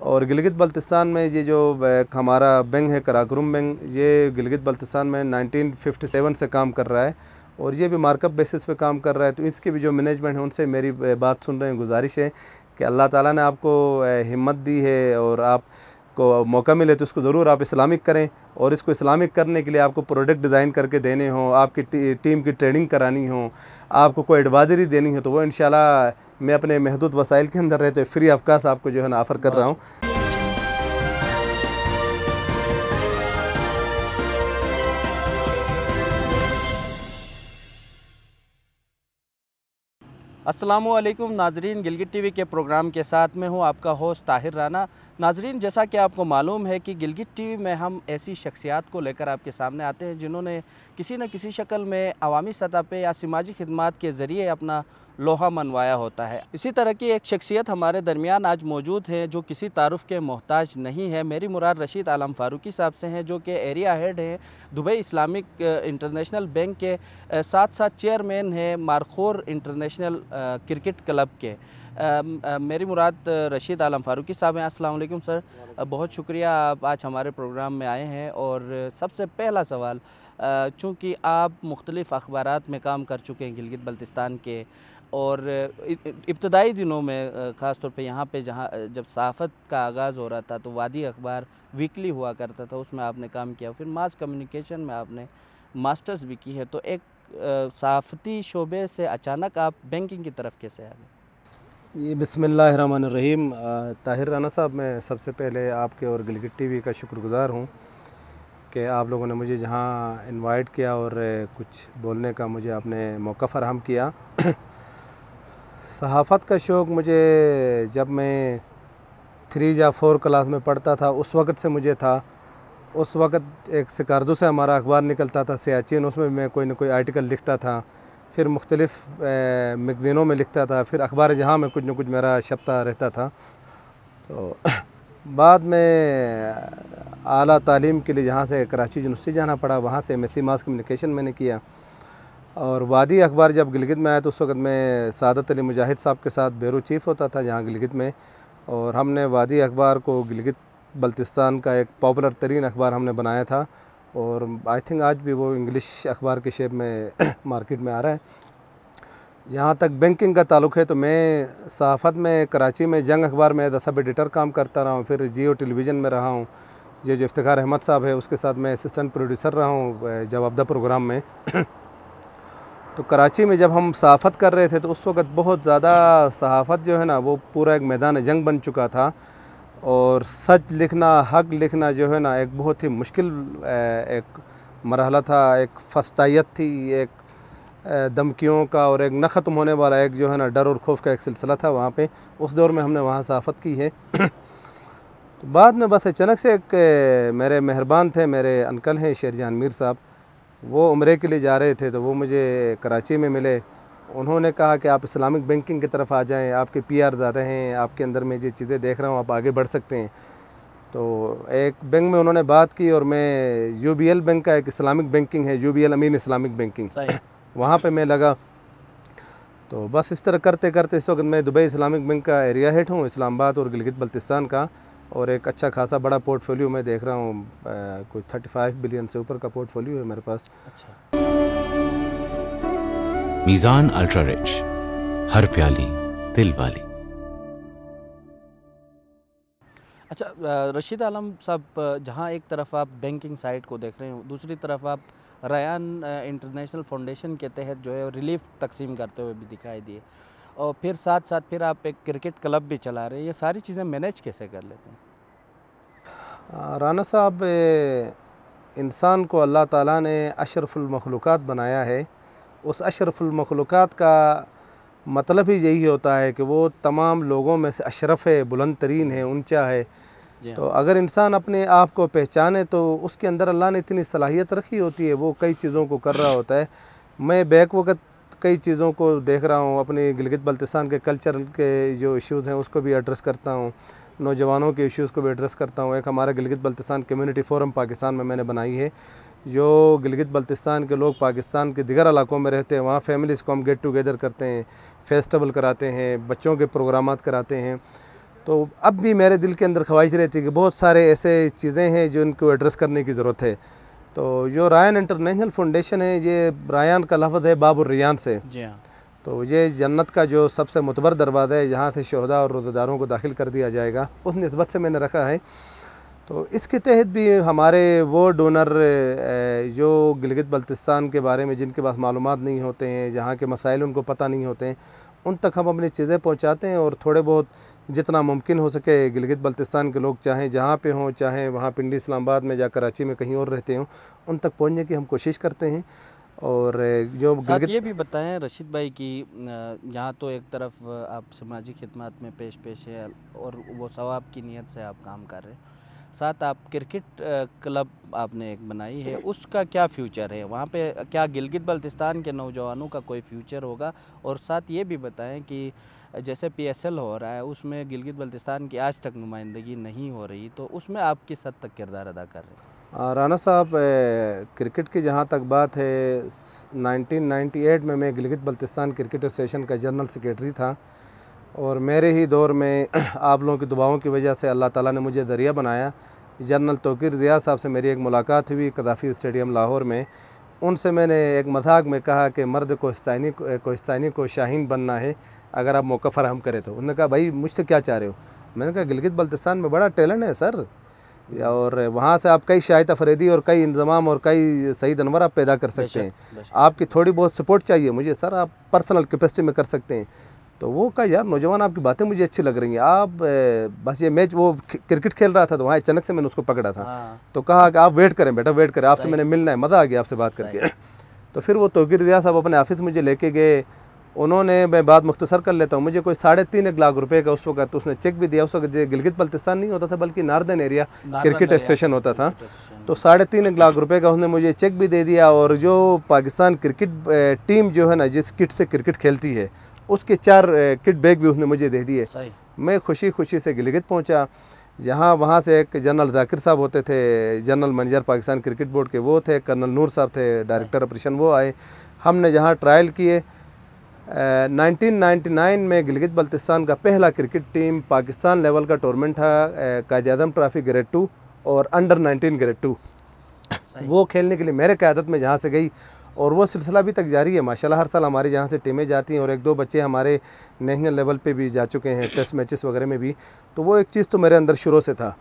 और गिलगित बल्तिस्तान में ये जो हमारा बैंक है कराकुरम बैंक, ये गिलगित बल्तिस्तान में 1957 से काम कर रहा है और ये भी मार्कअप बेसिस पे काम कर रहा है। तो इसकी भी जो मैनेजमेंट है उनसे मेरी बात सुन रहे हैं, गुजारिश है कि अल्लाह ताला ने आपको हिम्मत दी है और आपको मौका मिले तो इसको ज़रूर आप इस्लामिक करें। और इसको इस्लामिक करने के लिए आपको प्रोडक्ट डिज़ाइन करके देने हों, आपकी टीम की ट्रेनिंग करानी हो, आपको कोई एडवाइजरी देनी हो, तो वो इंशाल्लाह मैं अपने महदूद वसाइल के अंदर रहते फ्री ऑफ कास्ट आपको जो है ना ऑफ़र कर रहा हूँ। अस्सलामुअलैकुम नाजरीन, गिलगित टीवी के प्रोग्राम के साथ में हूँ आपका होस्ट ताहिर राना। नाजरीन, जैसा कि आपको मालूम है कि गिलगित टीवी में हम ऐसी शख्सियात को लेकर आपके सामने आते हैं जिन्होंने किसी न किसी शक्ल में अवामी सतह पे या समाजी खिदमात के ज़रिए अपना लोहा मनवाया होता है। इसी तरह की एक शख्सियत हमारे दरमियान आज मौजूद है जो किसी तारुफ के मोहताज नहीं है। मेरी मुराद रशीद आलम फ़ारूकी साहब से हैं, जो कि एरिया हेड हैं दुबई इस्लामिक इंटरनेशनल बैंक के, साथ साथ चेयरमैन है मारखोर इंटरनेशनल क्रिकेट क्लब के। मेरी मुराद रशीद आलम फ़ारूकी साहब हैं। अस्सलाम वालेकुम सर, बहुत शुक्रिया आप आज हमारे प्रोग्राम में आए हैं। और सबसे पहला सवाल, चूँकि आप मुख्तलिफ़ अखबारात में काम कर चुके हैं गिलगित बल्तिस्तान के, और इब्तदाई दिनों में ख़ास तौर पे यहाँ पे जहाँ जब सहाफ़त का आगाज़ हो रहा था तो वादी अखबार वीकली हुआ करता था, उसमें आपने काम किया। फिर मास कम्युनिकेशन में आपने मास्टर्स भी की है। तो एक सहाफ़ती शोबे से अचानक आप बैंकिंग की तरफ कैसे आ गए? ये बिस्मिल्लाहिर्रहमानिर्रहीम। ताहिर राना साहब, मैं सबसे पहले आपके और गिलगित टीवी का शुक्रगुज़ार हूँ कि आप लोगों ने मुझे जहाँ इनवाइट किया और कुछ बोलने का मुझे आपने मौका फ़राहम किया। सहाफ़त का शौक़ मुझे जब मैं 3 या 4 क्लास में पढ़ता था उस वक़्त से मुझे था। उस वक़्त एक सिकारदू से हमारा अखबार निकलता था सियाचिन, उसमें मैं कोई न कोई आर्टिकल लिखता था। फिर मुख्तलिफ़ मैगज़ीनों में लिखता था। फिर अखबार जहाँ में कुछ न कुछ मेरा छपता रहता था। तो बाद में आला तालीम के लिए जहाँ से कराची यूनिवर्सिटी जाना पड़ा, वहाँ से MSc मास कम्युनिकेशन मैंने किया। और वादी अखबार जब गिलगित में आया तो उस वक़्त मैं सादत अली मुजाहिद साहब के साथ ब्यूरो चीफ़ होता था जहाँ गिलगित में। और हमने वादी अखबार को गिलगित बल्तिस्तान का एक पॉपुलर तरीन अखबार हमने बनाया था। और आई थिंक आज भी वो इंग्लिश अखबार के शेप में मार्केट में आ रहा है। यहाँ तक बैंकिंग का ताल्लुक़ है तो मैं सहाफ़त में कराची में जंग अखबार में एज अ सब एडिटर काम करता रहा हूँ। फिर जियो टेलीविज़न में रहा हूँ। ये जो इफ्तिखार अहमद साहब है उसके साथ मैं असिस्टेंट प्रोड्यूसर रहा हूँ जवाबदा प्रोग्राम में। तो कराची में जब हम सहाफ़त कर रहे थे तो उस वक़्त बहुत ज़्यादा सहाफ़त जो है ना वो पूरा एक मैदान जंग बन चुका था। और सच लिखना, हक़ लिखना जो है ना एक बहुत ही मुश्किल एक मरहला था, एक फस्तायत थी, एक धमकियों का और एक न ख़त्म होने वाला एक जो है ना डर और खौफ का एक सिलसिला था वहाँ पे। उस दौर में हमने वहाँ सहाफ़त की है। तो बाद में बस अचानक से एक मेरे मेहरबान थे, मेरे अंकल हैं शेरजान मीर साहब, वो उम्रे के लिए जा रहे थे तो वो मुझे कराची में मिले। उन्होंने कहा कि आप इस्लामिक बैंकिंग की तरफ आ जाएं, आपके PR ज़्यादा हैं, आपके अंदर में ये चीज़ें देख रहा हूँ, आप आगे बढ़ सकते हैं। तो एक बैंक में उन्होंने बात की और मैं UBL बैंक का एक इस्लामिक बैंकिंग है, UBL अमीन इस्लामिक बैंकिंग, वहाँ पे मैं लगा। तो बस इस तरह करते करते इस वक्त मैं दुबई इस्लामिक बैंक का एरिया हेड हूँ इस्लामाबाद और गिलगित बल्तिस्तान का। और एक अच्छा खासा बड़ा पोर्टफोलियो मैं देख रहा हूँ, कोई 35 बिलियन से ऊपर का पोर्टफोलियो है मेरे पास। अच्छा। मीज़ान अल्ट्रा रिच, हर प्याली दिल वाली। अच्छा रशीद आलम साहब, जहाँ एक तरफ आप बैंकिंग साइड को देख रहे हो, दूसरी तरफ आप रयान इंटरनेशनल फाउंडेशन के तहत जो है रिलीफ तकसीम करते हुए भी दिखाई दिए, और फिर साथ साथ फिर आप एक क्रिकेट क्लब भी चला रहे हैं। ये सारी चीज़ें मैनेज कैसे कर लेते हैं? राना साहब, इंसान को अल्लाह ताला ने अशरफुल मखलूक़ात बनाया है। उस अशरफुल मखलूक़ात का मतलब ही यही होता है कि वो तमाम लोगों में से अशरफ है, बुलंद तरीन है, ऊंचा है। तो अगर इंसान अपने आप को पहचाने तो उसके अंदर अल्लाह ने इतनी सलाहियत रखी होती है, वो कई चीज़ों को कर रहा होता है। मैं बैक वक़्त कई चीज़ों को देख रहा हूँ, अपने गिलगित बल्तिस्तान के कल्चर के जो इश्यूज़ हैं उसको भी एड्रेस करता हूँ, नौजवानों के इश्यूज़ को भी एड्रेस करता हूँ। एक हमारा गिलगित बल्तिस्तान कम्युनिटी फ़ोरम पाकिस्तान में मैंने बनाई है, जो गिलगित बल्तिस्तान के लोग पाकिस्तान के दिगर इलाकों में रहते हैं, वहाँ फैमिलीज़ को हम गेट टुगेदर करते हैं, फेस्टिवल कराते हैं, बच्चों के प्रोग्रामात कराते हैं। तो अब भी मेरे दिल के अंदर ख्वाहिश रहती है कि बहुत सारे ऐसे चीज़ें हैं जो इनको एड्रेस करने की ज़रूरत है। तो जो रायन इंटरनेशनल फाउंडेशन है, ये रायन का लफ्ज़ है बाबुर रियान से। जी हाँ। तो ये जन्नत का जो सबसे मुतबर दरवाज़ा है, जहाँ से शहदा और रोज़ेदारों को दाखिल कर दिया जाएगा, उस निस्बत से मैंने रखा है। तो इसके तहत भी हमारे वो डोनर जो गिलगित बल्तिस्तान के बारे में जिनके पास मालूमात नहीं होते हैं, जहाँ के मसाइल उनको पता नहीं होते हैं, उन तक हम अपनी चीज़ें पहुँचाते हैं। और थोड़े बहुत जितना मुमकिन हो सके गिलगित बल्तिस्तान के लोग चाहें जहाँ पे हों, चाहे वहाँ पिंडी इस्लामाबाद में या कराची में कहीं और रहते हों, उन तक पहुँचने की हम कोशिश करते हैं। और जो साथ ये भी बताएं रशीद भाई कि यहाँ तो एक तरफ आप समाजी खिदमत में पेश है और वो सवाब की नीयत से आप काम कर रहे हैं, साथ आप क्रिकेट क्लब आपने एक बनाई है, उसका क्या फ्यूचर है वहाँ पे? क्या गिलगित बल्तिस्तान के नौजवानों का कोई फ्यूचर होगा? और साथ ये भी बताएं कि जैसे PSL हो रहा है, उसमें गिलगित बल्तिस्तान की आज तक नुमाइंदगी नहीं हो रही, तो उसमें आप किस हद तक किरदार अदा कर रहे हैं? राना साहब, क्रिकेट की जहाँ तक बात है, 1998 में मैं गिलगित बल्तिस्तान क्रिकेट एसोसिएशन का जनरल सेक्रेटरी था। और मेरे ही दौर में आप लोगों की दुआओं की वजह से अल्लाह ताला ने मुझे दरिया बनाया। जनरल तौकीर रियाज साहब से मेरी एक मुलाकात हुई कदाफ़ी स्टेडियम लाहौर में। उनसे मैंने एक मजाक में कहा कि मर्द कोहिस्तानी को शाहीन बनना है, अगर आप मौका फराहम करें तो। उन्होंने कहा भाई मुझसे क्या चाह रहे हो? मैंने कहा गिलगित बल्तिस्तान में बड़ा टैलेंट है सर, और वहाँ से आप कई शाहिद अफरीदी और कई इंतज़ाम और कई सईद अनवर आप पैदा कर सकते हैं। आपकी थोड़ी बहुत सपोर्ट चाहिए मुझे सर, आप पर्सनल कैपेसिटी में कर सकते हैं। तो वो कहा यार नौजवान आपकी बातें मुझे अच्छी लग रही हैं, आप बस ये मैच वो क्रिकेट खेल रहा था तो वहाँ अचानक से मैंने उसको पकड़ा था। तो कहा कि आप वेट करें बेटा, वेट करें, आपसे मैंने मिलना है, मज़ा आ गया आपसे बात करके। तो फिर वो तौकीर रियाज साहब अपने ऑफिस मुझे लेके गए। उन्होंने, मैं बात मुख्तसर कर लेता हूँ, मुझे कोई 3.5 लाख रुपए का उस वक्त उसने चेक भी दिया। उस वक्त गिलगित बल्तिस्तान नहीं होता था बल्कि नार्दर्न एरिया क्रिकेट एसोसिएशन होता था। तो 3.5 लाख रुपए का उसने मुझे चेक भी दे दिया। और जो पाकिस्तान क्रिकेट टीम जो है ना, जिस किट से क्रिकेट खेलती है, उसके 4 किट बैग भी उसने मुझे दे दिए। मैं खुशी खुशी से गिलगित पहुँचा, जहाँ वहाँ से एक जनरल जाकिर साहब होते थे, general manager Pakistan cricket board के वो थे, कर्नल नूर साहब थे डायरेक्टर ऑपरेशन, वो आए। हमने जहाँ ट्रायल किए। 1999 में गिलगित बल्तिस्तान का पहला क्रिकेट टीम पाकिस्तान लेवल का टूर्नामेंट था, कायद-ए-आज़म ट्रॉफी ग्रेड 2 और अंडर 19 ग्रेड 2, वो खेलने के लिए मेरे क़यादत में जहाँ से गई। और वो सिलसिला अभी तक जारी है माशाल्लाह। हर साल हमारे जहाँ से टीमें जाती हैं और 1-2 बच्चे हमारे नेशनल लेवल पे भी जा चुके हैं, टेस्ट मैचेस वगैरह में भी। तो वो एक चीज़ तो मेरे अंदर शुरू से था।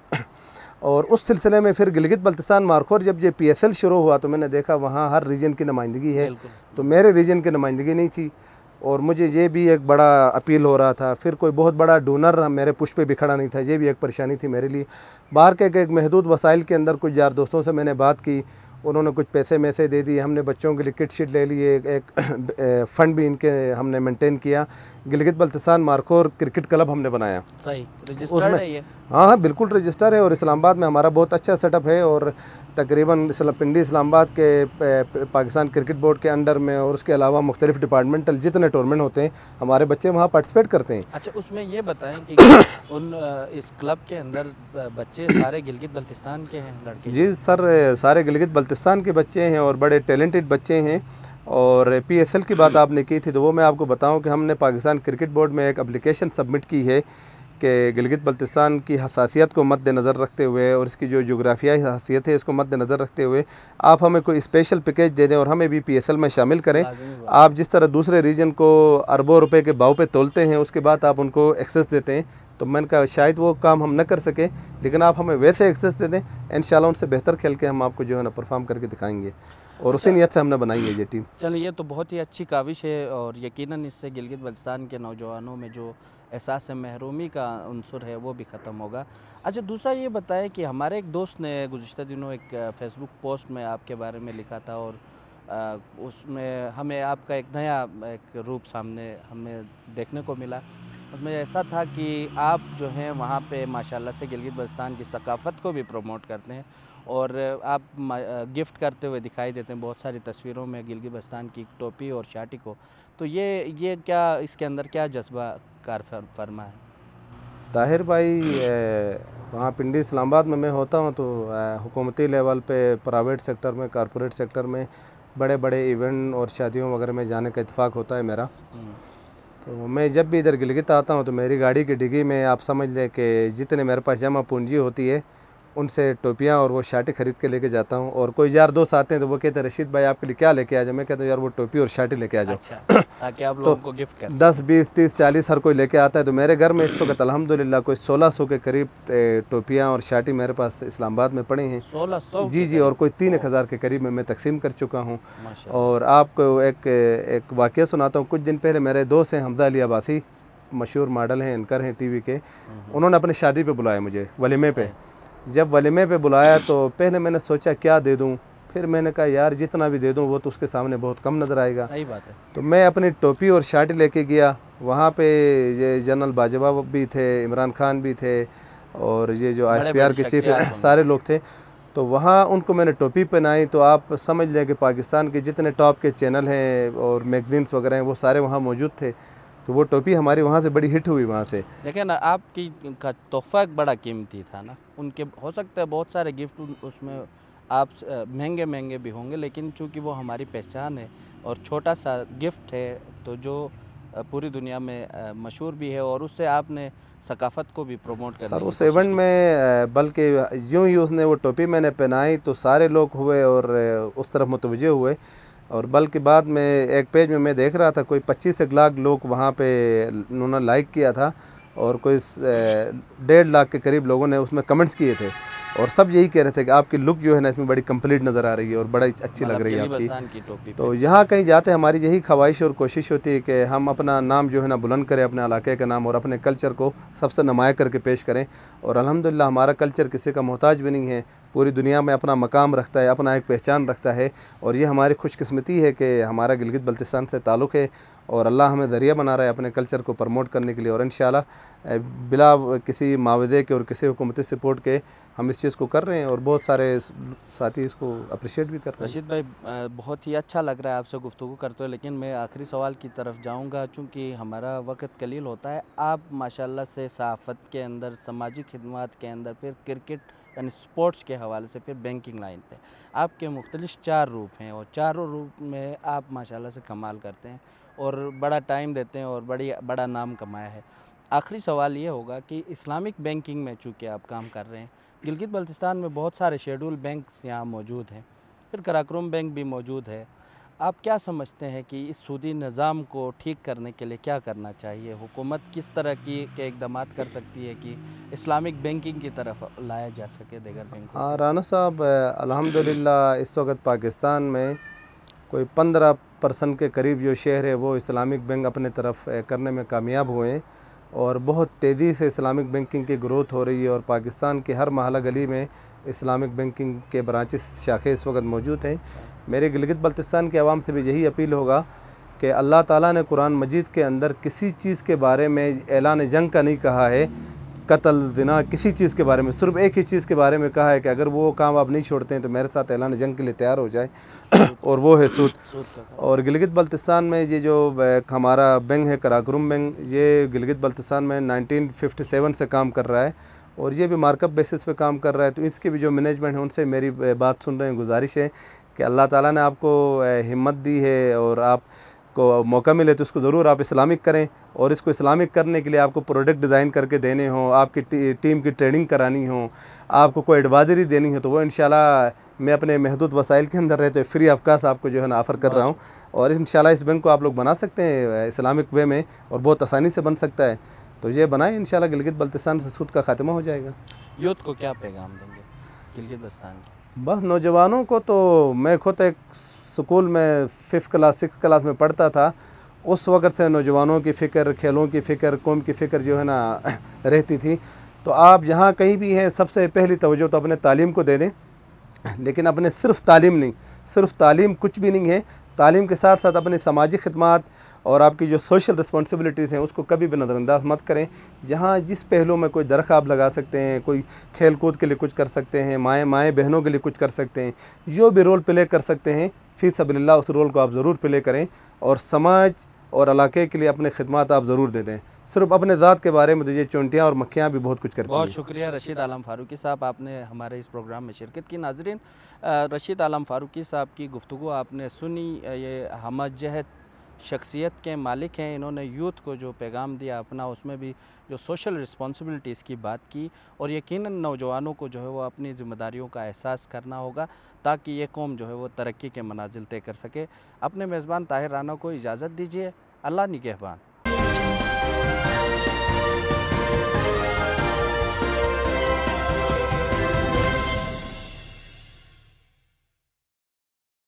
और उस सिलसिले में फिर गिलगित बल्तिस्तान मारखोर जब ये PSL शुरू हुआ तो मैंने देखा वहाँ हर रीजन की नुमाइंदगी है, तो मेरे रीजन की नुमाइंदगी नहीं थी। और मुझे ये भी एक बड़ा अपील हो रहा था। फिर कोई बहुत बड़ा डोनर मेरे पुश पे भी खड़ा नहीं था, ये भी एक परेशानी थी मेरे लिए। बाहर के एक महदूद वसाइल के अंदर कुछ यार दोस्तों से मैंने बात की, उन्होंने कुछ पैसे में से दे दिए। हमने बच्चों के लिए किट शीट ले लिए, एक फ़ंड भी इनके हमने मेंटेन किया। Gilgit Baltistan markhor cricket club हमने बनाया। सही रजिस्टर्ड है ये? हाँ बिल्कुल रजिस्टर है। और इस्लामाबाद में हमारा बहुत अच्छा सेटअप है। और तकरीबन पिंडी इस्लामाबाद के पाकिस्तान क्रिकेट बोर्ड के अंडर में और उसके अलावा मुख्तलिफ डिपार्टमेंटल जितने टूर्नामेंट होते हैं हमारे बच्चे वहाँ पार्टिसिपेट करते हैं। अच्छा, उसमें ये बताएं कि इस क्लब के अंदर बच्चे सारे गिलगित बल्तिस्तान के हैं लड़के? जी सर, सारे गिलगित बल्तिस्तान के बच्चे हैं और बड़े टैलेंटेड बच्चे हैं। और PSL की बात आपने की थी तो वो मैं आपको बताऊं कि हमने पाकिस्तान क्रिकेट बोर्ड में एक एप्लीकेशन सबमिट की है कि गिलगित बल्तिस्तान की हसासियत को मद्देनज़र रखते हुए और इसकी जो जोग्राफियाई हसासियत है इसको मद्देनज़र रखते हुए आप हमें कोई स्पेशल पैकेज दे दें और हमें भी PSL में शामिल करें। आप जिस तरह दूसरे रीजन को अरबों रुपए के भाव पे तोलते हैं, उसके बाद आप उनको एक्सेस देते हैं, तो मैंने कहा शायद वो काम हम न कर सके, लेकिन आप हमें वैसे एक्सेस दे दें, इंशाल्लाह उनसे बेहतर खेल के हम आपको जो है ना परफॉर्म करके दिखाएंगे। और उसी नियत से हमने बनाई है ये टीम। चलिए, ये तो बहुत ही अच्छी काविश है और यकीनन इससे गिलगित बल्तिस्तान के नौजवानों में जो एहसास महरूमी का उनसर है वो भी ख़त्म होगा। अच्छा, दूसरा ये बताएं कि हमारे एक दोस्त ने गुज़िश्ता दिनों एक फेसबुक पोस्ट में आपके बारे में लिखा था और उसमें हमें आपका एक नया एक रूप सामने हमें देखने को मिला। उसमें ऐसा था कि आप जो हैं वहाँ पे माशाल्लाह से गिलगित बल्तिस्तान की सकाफ़त को भी प्रमोट करते हैं और आप गिफ्ट करते हुए दिखाई देते हैं बहुत सारी तस्वीरों में गिलगित बल्तिस्तान की टोपी और शाटी को। तो ये क्या इसके अंदर क्या जज्बा कार फरमा है? ताहिर भाई, वहाँ पिंडी इस्लामाबाद में मैं होता हूँ तो हुकूमती लेवल पे प्राइवेट सेक्टर में, कॉरपोरेट सेक्टर में बड़े बड़े इवेंट और शादियों वगैरह में जाने का इत्तेफाक होता है मेरा। तो मैं जब भी इधर गिलगित आता हूँ तो मेरी गाड़ी की डिग्गी में आप समझ लें कि जितने मेरे पास जमा पूंजी होती है उनसे टोपियाँ और वो शार्टें ख़रीद के लेके जाता हूँ। और कोई यार दोस्त आते हैं तो वो कहते हैं रशीद भाई आपके लिए क्या लेके आ जाओ। मैं कहता हूँ यार वो टोपी और शार्टें लेके आ जाओ। अच्छा, ताकि आप लोगों को गिफ्ट कर 10 20 30 40 हर कोई लेके आता है। तो मेरे घर में इस वक्त अल्हम्दुलिल्लाह कोई 1600 के करीब टोपियाँ और शार्टें मेरे पास इस्लामाबाद में पड़ी हैं। 1600 जी, और कोई 3000 के करीब में मैं तकसीम कर चुका हूँ। माशाल्लाह। और आपको एक वाक़या सुनाता हूँ। कुछ दिन पहले मेरे दोस्त हैं हमजा अली अब्बासी, मशहूर मॉडल हैं, एंकर हैं टीवी के। उन्होंने अपनी शादी पे बुलाया मुझे, वलीमे पे। जब वलीमे पे बुलाया तो पहले मैंने सोचा क्या दे दूं, फिर मैंने कहा यार जितना भी दे दूं वो तो उसके सामने बहुत कम नज़र आएगा। सही बात है। तो मैं अपनी टोपी और शर्ट लेके गया। वहाँ पे ये जनरल बाजवा भी थे, इमरान खान भी थे और ये जो ISPR के चीफ सारे लोग थे। तो वहाँ उनको मैंने टोपी पहनाई। तो आप समझ लें कि पाकिस्तान के जितने टॉप के चैनल हैं और मैगजीन्स वगैरह हैं वो सारे वहाँ मौजूद थे। तो वो टोपी हमारी वहाँ से बड़ी हिट हुई वहाँ से। देखिए ना, आपकी का तोहफ़ा बड़ा कीमती था ना। उनके हो सकता है बहुत सारे गिफ्ट उसमें आप महंगे महंगे भी होंगे, लेकिन चूँकि वो हमारी पहचान है और छोटा सा गिफ्ट है तो जो पूरी दुनिया में मशहूर भी है और उससे आपने सकाफ़त को भी प्रमोट करने सर की उस कोशिश इवेंट की। में बल्कि यूं ही उसने वो टोपी मैंने पहनाई तो सारे लोग हुए और उस तरफ मुतवज्जे हुए। और बल्कि बाद में एक पेज में मैं देख रहा था कोई 25 लाख लोग वहाँ पे उन्होंने लाइक किया था और कोई 1.5 लाख के करीब लोगों ने उसमें कमेंट्स किए थे। और सब यही कह रहे थे कि आपकी लुक जो है ना इसमें बड़ी कंप्लीट नज़र आ रही है और बड़ा अच्छी लग रही है आपकी। की टोपी तो यहाँ कहीं जाते हमारी यही ख्वाहिश और कोशिश होती है कि हम अपना नाम जो है ना बुलंद करें, अपने इलाके का नाम और अपने कल्चर को सबसे नुमाया करके पेश करें। और अल्हम्दुलिल्लाह हमारा कल्चर किसी का मोहताज भी नहीं है, पूरी दुनिया में अपना मकाम रखता है, अपना एक पहचान रखता है। और ये हमारी खुशकिस्मती है कि हमारा गिलगित बल्तिस्तान से ताल्लुक़ है और अल्लाह हमें ज़रिया बना रहा है अपने कल्चर को प्रमोट करने के लिए। और इंशाल्लाह बिला किसी मावजे के और किसी हुकूमती सपोर्ट के हम इस चीज़ को कर रहे हैं और बहुत सारे साथी इसको अप्रिशिएट भी करते हैं। रशीद भाई, बहुत ही अच्छा लग रहा है आपसे गुफ्तगू करते हुए, लेकिन मैं आखिरी सवाल की तरफ जाऊंगा चूँकि हमारा वक्त कलील होता है। आप माशाल्लाह से सहाफ़त के अंदर, समाजी खिदमत के अंदर, फिर क्रिकेट यानी स्पोर्ट्स के हवाले से, फिर बैंकिंग लाइन पे आपके मुख्तलिफ 4 रूप हैं और चारों रूप में आप माशाल्लाह से कमाल करते हैं और बड़ा टाइम देते हैं और बड़ा नाम कमाया है। आखिरी सवाल ये होगा कि इस्लामिक बैंकिंग में चूँकि आप काम कर रहे हैं, गिलगित बल्तिस्तान में बहुत सारे शेड्यूल बैंक्स यहाँ मौजूद हैं, फिर कराक्रम बैंक भी मौजूद है। आप क्या समझते हैं कि इस सूदी निज़ाम को ठीक करने के लिए क्या करना चाहिए? हुकूमत किस तरह के इक़दाम कर सकती है कि इस्लामिक बैंकिंग की तरफ लाया जा सके दीगर बैंकों? हाँ राना साहब, अल्हम्दुलिल्लाह इस वक्त पाकिस्तान में कोई 15% के करीब जो शेयर है वो इस्लामिक बैंक अपने तरफ करने में कामयाब हुए हैं और बहुत तेज़ी से इस्लामिक बैंकिंग की ग्रोथ हो रही है। और पाकिस्तान के हर महल्ला गली में इस्लामिक बैंकिंग के ब्रांचेस, शाखे इस वक्त मौजूद हैं। मेरे गिलगित बल्तिस्तान के अवाम से भी यही अपील होगा कि अल्लाह ताला ने कुरान मजीद के अंदर किसी चीज़ के बारे में ऐलान जंग का नहीं कहा है, कत्ल ज़िना किसी चीज़ के बारे में, सिर्फ एक ही चीज़ के बारे में कहा है कि अगर वो काम आप नहीं छोड़ते हैं तो मेरे साथ ऐलान जंग के लिए तैयार हो जाए और वो है सूद। और गिलगित बल्तिस्तान में ये जो हमारा बैंक है कराक्रम बैंक, ये गिलगित बल्तिस्तान में 1957 से काम कर रहा है और ये भी मार्कअप बेसिस पे काम कर रहा है। तो इसके भी जो मैनेजमेंट है उनसे मेरी बात सुन रहे हैं, गुजारिश है कि अल्लाह ताला ने आपको हिम्मत दी है और आपको मौका मिले तो इसको ज़रूर आप इस्लामिक करें। और इसको इस्लामिक करने के लिए आपको प्रोडक्ट डिज़ाइन करके देने हों, आपकी टीम की ट्रेनिंग करानी हो, आपको कोई एडवाइजरी देनी हो, तो वो इंशाल्लाह मैं अपने महदूद वसाइल के अंदर रहते फ्री ऑफ कास्ट आपको जो है ना ऑफ़र कर रहा हूँ। और इंशाल्लाह इस बैंक को आप लोग बना सकते हैं इस्लामिक वे में और बहुत आसानी से बन सकता है। तो ये बनाएं, इंशाल्लाह गिलगित बल्तिस्तान से सूद का खात्मा हो जाएगा। यूथ को क्या पैगाम देंगे गिलगित बल्तिस्तान के? बस नौजवानों को तो मैं खुद एक स्कूल में 5th क्लास 6th क्लास में पढ़ता था, उस वक़्त से नौजवानों की फ़िक्र, खेलों की फ़िक्र, कौम की फ़िक्र जो है ना रहती थी। तो आप जहाँ कहीं भी हैं सबसे पहली तवज्जो तो अपने तालीम को दे दें, लेकिन अपने सिर्फ तालीम नहीं, सिर्फ तालीम कुछ भी नहीं है, तालीम के साथ साथ अपनी समाजी खिदमत और आपकी जो सोशल रिस्पॉन्सिबिलिटीज़ हैं उसको कभी भी नज़रअंदाज मत करें। जहाँ जिस पहलू में कोई दरख्त आप लगा सकते हैं, कोई खेल कूद के लिए कुछ कर सकते हैं, माएँ बहनों के लिए कुछ कर सकते हैं, जो भी रोल प्ले कर सकते हैं फ़ी सबीलिल्लाह उस रोल को आप ज़रूर प्ले करें और समाज और इलाके के लिए अपने खिदमत आप ज़रूर दे दें। सिर्फ अपने ज़ात के बारे में तो ये चुनटियाँ और मक्खियाँ भी बहुत कुछ करती हैं। बहुत शुक्रिया रशीद आलम फारूकी साहब, आपने हमारे इस प्रोग्राम में शिरकत की। नाजरीन, रशीद आलम फारूकी साहब की गुफ्तगू आपने सुनी। ये हमजहत शख्सियत के मालिक हैं। इन्होंने यूथ को जो पैगाम दिया अपना, उसमें भी जो सोशल रिस्पॉन्सिबिलिटीज़ की बात की, और यकीनन नौजवानों को जो है वो अपनी ज़िम्मेदारियों का एहसास करना होगा ताकि ये कौम जो है वो तरक्की के मनाजिल तय कर सके। अपने मेज़बान ताहिर राना को इजाज़त दीजिए। अल्लाह निगहबान।